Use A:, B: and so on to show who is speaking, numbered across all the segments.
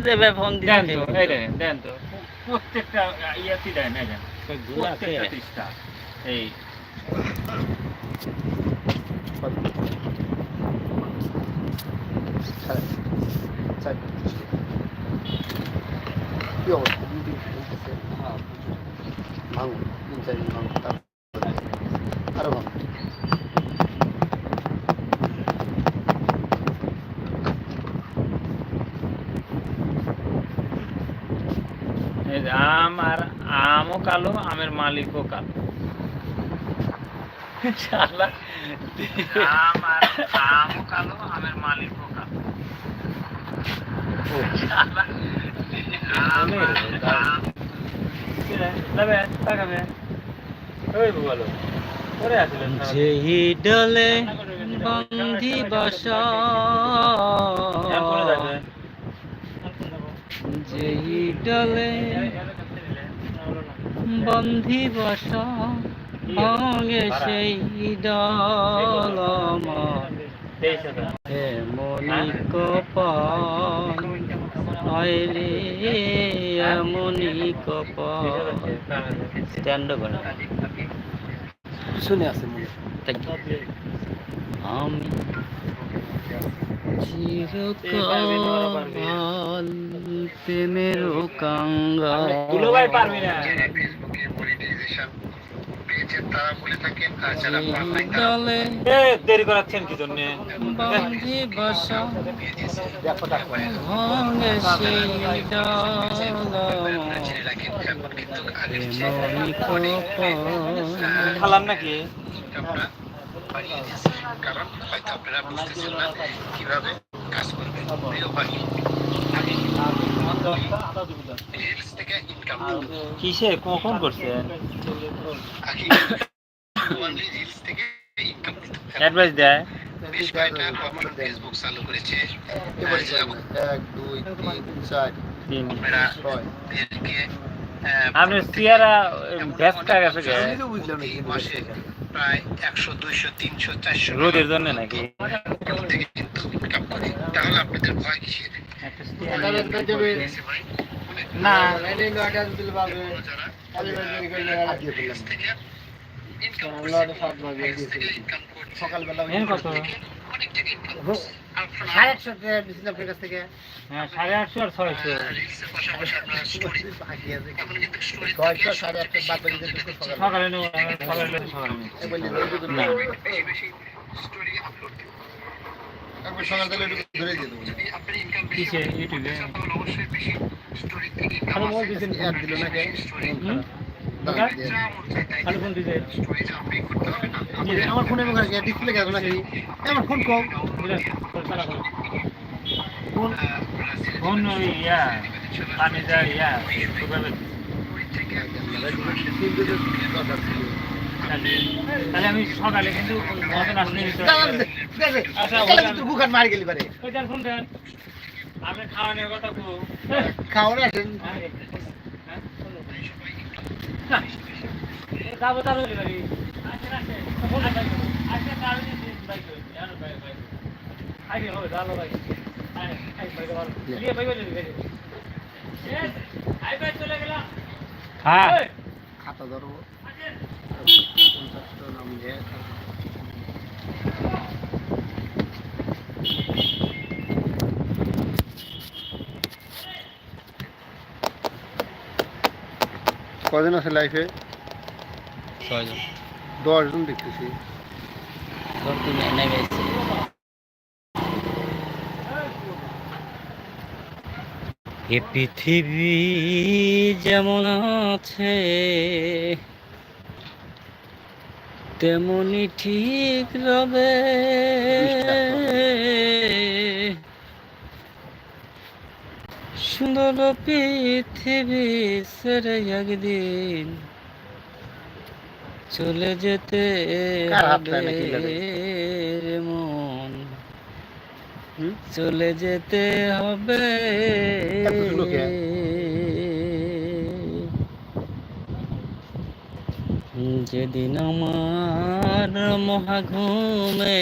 A: দেবে ফোন
B: দেন তো, এই দেন তো প্রত্যেকটা ইয়াতি দেন, এই দেন প্রত্যেকটা পৃষ্ঠা এই
C: কি অবস্থা ভাঙুন 3-4 দিন ভাঙুন আরো ভাঙুন
B: আম আর আমও কালো, আমের মালিকও কালো। আম আর আমও কালো, আমের মালিকও কালো।
A: যেই ডলে বন্ধি বসা, যেই ডলে বন্ধি বসা, ভাঙে সেই ডল এমনি কপাল, আইরে এমনি কপাল। স্ট্যান্ড করে
C: শুনে আছে মনে
A: আমি চিরকাল প্রেমের কাঙ্গাল। ডলে
B: দেরি করাচ্ছেন কি জন্য?
A: বন্ধি বসা, ভাঙে সেই ডল এমনি কপাল।
B: খালাম নাকি?
D: কারণ হয়তো আপনারা বুঝতেছেন না কিভাবে কাজ করবেন।
B: কিসে কখন করছেন? অ্যাডভাইস দেয়।
D: বেশ কয়েকটা অপশন ফেসবুক চালু করেছে।
C: 1 2 3 4
D: আপনারা এদেরকে
B: আপনি সিয়ারা ব্যস্ত গেছে গে
C: বুঝলাম না
D: মাসে প্রায় 100 200 300 400
B: রোদের জন্য নাকি?
D: থেকে কিন্তু ইনকাম করে। তাহলে আপনাদের ভয় কিসের?
B: না
C: সকালবেলা
B: কত?
D: অনেক টাকা ইনকাম করছে।
C: 850 টাকা দিচ্ছেন আপনার কাছ থেকে।
B: হ্যাঁ 850 আর 600।
D: রিলসের পাশাপাশি আপনারা স্টোরি এখন কিন্তু স্টোরি
C: 600 850 বাদ বাকি কিন্তু সকালে
B: সকালে নেব, সকালে নেব, সকালে নেব। না
D: বেশি বেশি স্টোরি আপলোড দিন।
C: একবার সকালবেলা একটু ধরে দিয়ে দেবো।
D: যদি আপনি ইনকাম বেশি
B: কিসে ইউটিউবে?
D: তাহলে অবশ্যই বেশি স্টোরি থেকে ইনকাম
C: ভালো
D: আসবে।
C: মোবাইল দিয়েছেন অ্যাড দিল না কে?
B: ভালো ফোন দিছে।
D: স্টোরি যে আপনি করতে হবে না।
C: আমার ফোনে ডিসপ্লে গেল নাকি? আমার ফোন কম।
B: ফোন ফোন ওই ইয়া পানি যায় ইয়া ওইভাবে। তাহলে আমি সকালে কিন্তু মতন আসলে
C: বুখার মার গেলি পারে
B: ওইটার ফোন দেন। আপনি খাওয়ানোর কথা কো
C: খাওয়া আছেন
B: খাবো তাহলে বাড়ি ফোন আজকে কারণ ভাই ভাই ভাই আগে হবে ভালো ভাই আই ভাই ভালো দিয়ে ভাই ভাই আই ভাই চলে গেলাম। হ্যাঁ
C: খাতা ধরবো 50 টাকা নাম দিয়ে কজন আছে লাইফে?
A: 6 জন।
C: 10 জন দেখতেছি।
A: তুমি এনে গেছে এ পৃথিবী যেমন আছে তেমনি ঠিক রবে, সুন্দর পৃথিবী ছেড়ে একদিন চলে যেতে হবে রে মন, চলে যেতে হবে। যেদিন আমার মহাঘুমে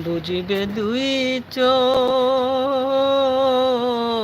A: বুঝিবে দুই চোখ